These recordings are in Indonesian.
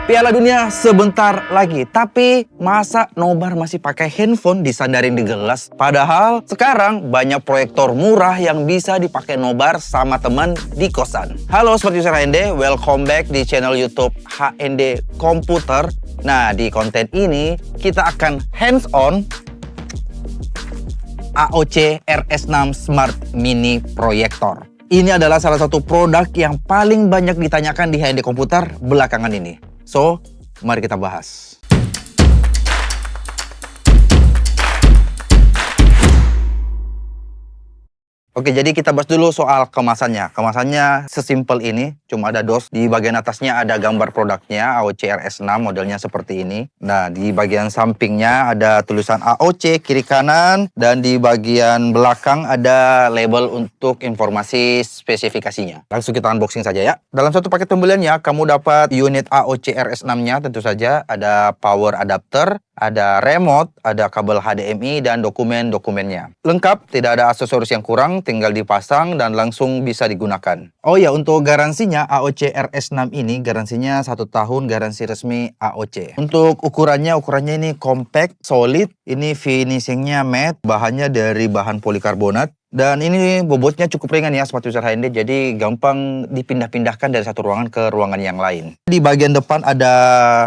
Piala Dunia sebentar lagi, tapi masa nobar masih pakai handphone disandarin di gelas? Padahal sekarang banyak proyektor murah yang bisa dipakai nobar sama teman di kosan. Halo Sobat User HND, welcome back di channel YouTube HND Komputer. Nah, di konten ini kita akan hands-on AOC RS6 Smart Mini Proyektor. Ini adalah salah satu produk yang paling banyak ditanyakan di HND Komputer belakangan ini. So, mari kita bahas. Oke, jadi kita bahas dulu soal kemasannya. Kemasannya sesimpel ini, cuma ada dos. Di bagian atasnya ada gambar produknya, AOC RS6, modelnya seperti ini. Nah, di bagian sampingnya ada tulisan AOC kiri kanan, dan di bagian belakang ada label untuk informasi spesifikasinya. Langsung kita unboxing saja ya. Dalam satu paket pembeliannya, kamu dapat unit AOC RS6-nya, tentu saja ada power adapter, ada remote, ada kabel HDMI, dan dokumen-dokumennya. Lengkap, tidak ada aksesoris yang kurang, tinggal dipasang dan langsung bisa digunakan. Oh ya, untuk garansinya AOC RS6 ini garansinya 1 tahun garansi resmi AOC. Untuk ukurannya ini compact, solid, ini finishingnya matte, bahannya dari bahan polikarbonat. Dan ini bobotnya cukup ringan ya Sobat User HND, jadi gampang dipindah-pindahkan dari satu ruangan ke ruangan yang lain. Di bagian depan ada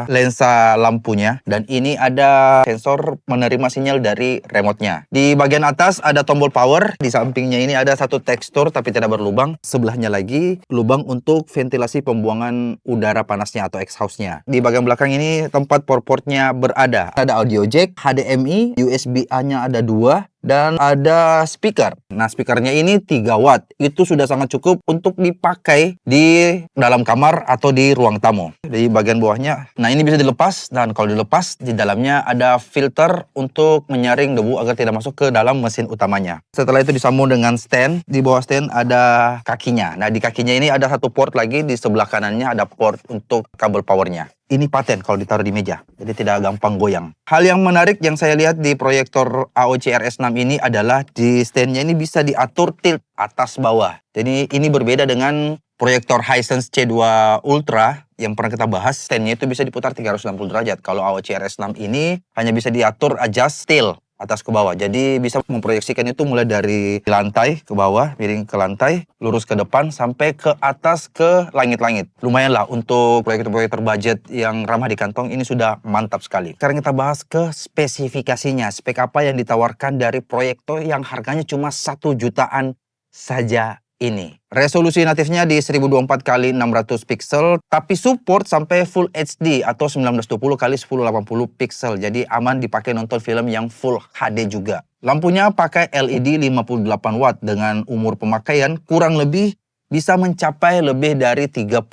lensa lampunya, dan ini ada sensor menerima sinyal dari remote-nya. Di bagian atas ada tombol power, di sampingnya ini ada satu tekstur tapi tidak berlubang. Sebelahnya lagi lubang untuk ventilasi pembuangan udara panasnya atau exhaust-nya. Di bagian belakang ini tempat port-portnya berada. Ada audio jack, HDMI, USB-A-nya ada 2. Dan ada speaker. Nah, speakernya ini 3 watt. Itu sudah sangat cukup untuk dipakai di dalam kamar atau di ruang tamu. Di bagian bawahnya, nah ini bisa dilepas. Dan kalau dilepas, di dalamnya ada filter untuk menyaring debu agar tidak masuk ke dalam mesin utamanya. Setelah itu disambung dengan stand. Di bawah stand ada kakinya. Nah, di kakinya ini ada satu port lagi. Di sebelah kanannya ada port untuk kabel powernya. Ini paten kalau ditaruh di meja, jadi tidak gampang goyang. Hal yang menarik yang saya lihat di proyektor AOC RS6 ini adalah di standnya ini bisa diatur tilt atas bawah. Jadi ini berbeda dengan proyektor Hisense C2 Ultra yang pernah kita bahas, standnya itu bisa diputar 360 derajat. Kalau AOC RS6 ini hanya bisa diatur adjust tilt atas ke bawah. Jadi bisa memproyeksikan itu mulai dari lantai ke bawah, miring ke lantai, lurus ke depan, sampai ke atas ke langit-langit. Lumayan lah untuk proyektor-proyektor budget yang ramah di kantong, ini sudah mantap sekali. Sekarang kita bahas ke spesifikasinya. Spek apa yang ditawarkan dari proyektor yang harganya cuma 1 jutaan saja ini. Resolusi natifnya di 1024x600 pixel, tapi support sampai Full HD atau 1920x1080 pixel. Jadi aman dipakai nonton film yang Full HD juga. Lampunya pakai LED 58 watt dengan umur pemakaian kurang lebih bisa mencapai lebih dari 30.000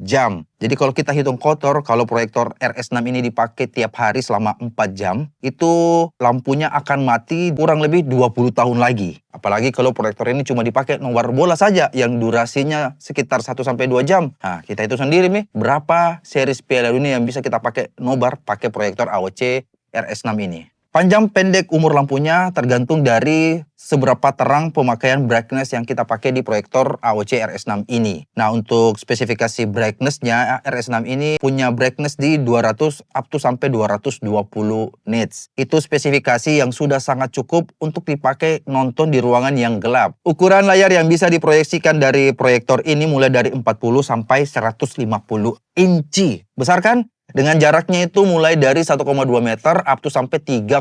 jam. Jadi kalau kita hitung kotor, kalau proyektor RS6 ini dipakai tiap hari selama 4 jam, itu lampunya akan mati kurang lebih 20 tahun lagi. Apalagi kalau proyektor ini cuma dipakai nobar bola saja yang durasinya sekitar 1-2 jam. Nah, kita itu sendiri nih, berapa series Piala Dunia yang bisa kita pakai nobar pakai proyektor AOC RS6 ini. Panjang pendek umur lampunya tergantung dari seberapa terang pemakaian brightness yang kita pakai di proyektor AOC RS6 ini. Nah, untuk spesifikasi brightness-nya, RS6 ini punya brightness di 200 up to sampai 220 nits. Itu spesifikasi yang sudah sangat cukup untuk dipakai nonton di ruangan yang gelap. Ukuran layar yang bisa diproyeksikan dari proyektor ini mulai dari 40 sampai 150 inci. Besar kan? Dengan jaraknya itu mulai dari 1,2 meter up to sampai 3,8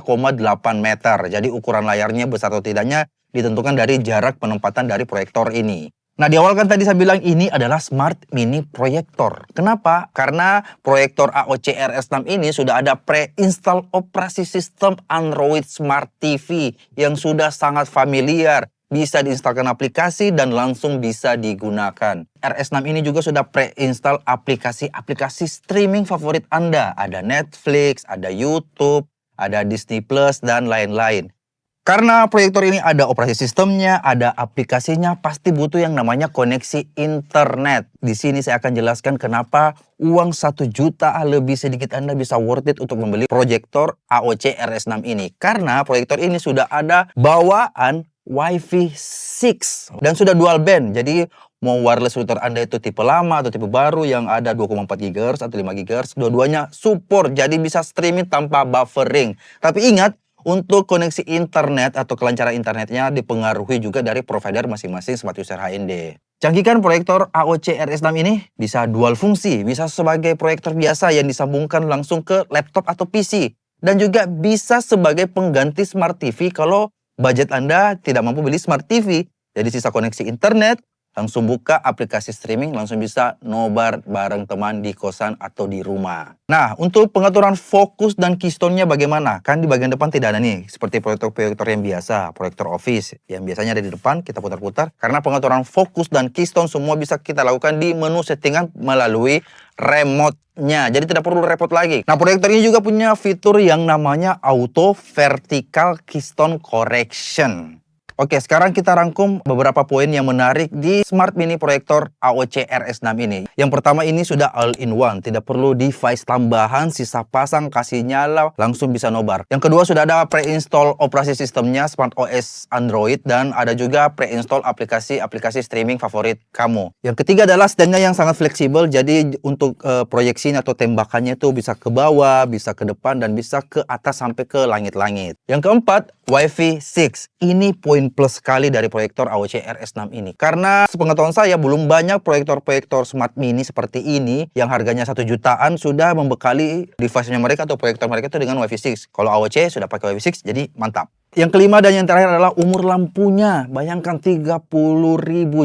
meter. Jadi ukuran layarnya besar atau tidaknya ditentukan dari jarak penempatan dari proyektor ini. Nah, di awal kan tadi saya bilang ini adalah Smart Mini Proyektor. Kenapa? Karena proyektor AOC RS6 ini sudah ada pre-install operasi sistem Android Smart TV yang sudah sangat familiar. Bisa diinstalkan aplikasi dan langsung bisa digunakan. RS6 ini juga sudah pre-install aplikasi-aplikasi streaming favorit Anda. Ada Netflix, ada YouTube, ada Disney Plus, dan lain-lain. Karena proyektor ini ada operasi sistemnya, ada aplikasinya, pasti butuh yang namanya koneksi internet. Di sini saya akan jelaskan kenapa uang 1 juta lebih sedikit Anda bisa worth it untuk membeli proyektor AOC RS6 ini. Karena proyektor ini sudah ada bawaan Wi-Fi 6 dan sudah dual band. Jadi mau wireless router Anda itu tipe lama atau tipe baru yang ada 2,4 GHz atau 5 GHz, dua-duanya support. Jadi bisa streaming tanpa buffering. Tapi ingat, untuk koneksi internet atau kelancaran internetnya dipengaruhi juga dari provider masing-masing smart user HND. Canggihkan proyektor AOC RS6 ini bisa dual fungsi, bisa sebagai proyektor biasa yang disambungkan langsung ke laptop atau PC. Dan juga bisa sebagai pengganti Smart TV kalau budget Anda tidak mampu beli Smart TV. Jadi sisa koneksi internet, langsung buka aplikasi streaming, langsung bisa nobar bareng teman di kosan atau di rumah. Nah, untuk pengaturan fokus dan keystone-nya bagaimana? Kan di bagian depan tidak ada nih, seperti proyektor-proyektor yang biasa, proyektor office, yang biasanya ada di depan, kita putar-putar. Karena pengaturan fokus dan keystone semua bisa kita lakukan di menu settingan melalui remote-nya. Jadi tidak perlu repot lagi. Nah, proyektor ini juga punya fitur yang namanya Auto Vertical Keystone Correction. Oke, sekarang kita rangkum beberapa poin yang menarik di Smart Mini Proyektor AOC RS6 ini. Yang pertama, ini sudah all-in-one, tidak perlu device tambahan, sisa pasang, kasih nyala, langsung bisa nobar. Yang kedua, sudah ada pre-install operasi sistemnya Smart OS Android dan ada juga pre-install aplikasi streaming favorit kamu. Yang ketiga adalah stand-nya yang sangat fleksibel, jadi untuk proyeksinya atau tembakannya itu bisa ke bawah, bisa ke depan, dan bisa ke atas sampai ke langit-langit. Yang keempat, Wi-Fi 6. Ini poin plus sekali dari proyektor AOC RS6 ini. Karena sepengetahuan saya belum banyak proyektor-proyektor Smart Mini seperti ini yang harganya 1 jutaan sudah membekali device-nya mereka atau proyektor mereka itu dengan Wi-Fi 6. Kalau AOC sudah pakai Wi-Fi 6, jadi mantap. Yang kelima dan yang terakhir adalah umur lampunya. Bayangkan 30.000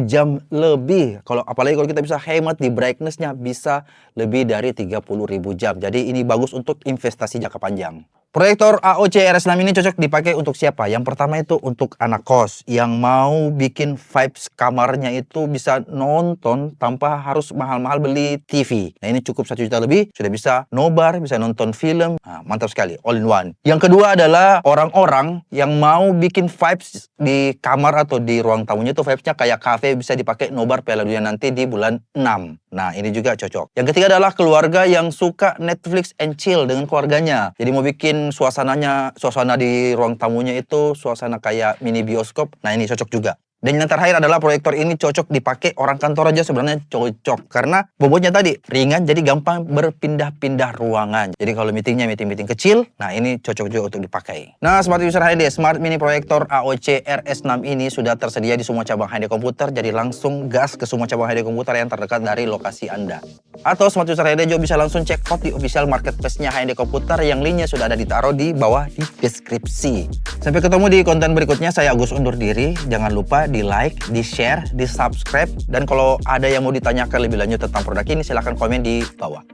jam lebih. Apalagi kalau kita bisa hemat di brightness-nya, bisa lebih dari 30.000 jam. Jadi ini bagus untuk investasi jangka panjang. Proyektor AOC RS6 ini cocok dipakai untuk siapa? Yang pertama itu untuk anak kos yang mau bikin vibes kamarnya itu bisa nonton tanpa harus mahal-mahal beli TV. Nah, ini cukup 1 juta lebih, sudah bisa nobar, bisa nonton film. Nah, mantap sekali, all in one. Yang kedua adalah orang-orang yang mau bikin vibes di kamar atau di ruang tamunya itu vibesnya kayak cafe, bisa dipakai nobar Piala Dunia nanti di bulan 6. Nah, ini juga cocok. Yang ketiga adalah keluarga yang suka Netflix and chill dengan keluarganya. Jadi mau bikin suasana di ruang tamunya itu suasana kayak mini bioskop. Nah, ini cocok juga. Dan yang terakhir adalah proyektor ini cocok dipakai orang kantor aja, sebenarnya cocok. Karena bobotnya tadi ringan, jadi gampang berpindah-pindah ruangan. Jadi kalau meeting kecil, nah ini cocok juga untuk dipakai. Nah, Smart User HND, Smart Mini Proyektor AOC RS6 ini sudah tersedia di semua cabang HND Komputer. Jadi langsung gas ke semua cabang HND Komputer yang terdekat dari lokasi Anda. Atau Smart User HND juga bisa langsung check out di official marketplace-nya HND Komputer yang linknya sudah ada ditaruh di bawah di deskripsi. Sampai ketemu di konten berikutnya. Saya Agus undur diri. Jangan lupa di like, di share, di subscribe, dan kalau ada yang mau ditanyakan lebih lanjut tentang produk ini silahkan komen di bawah.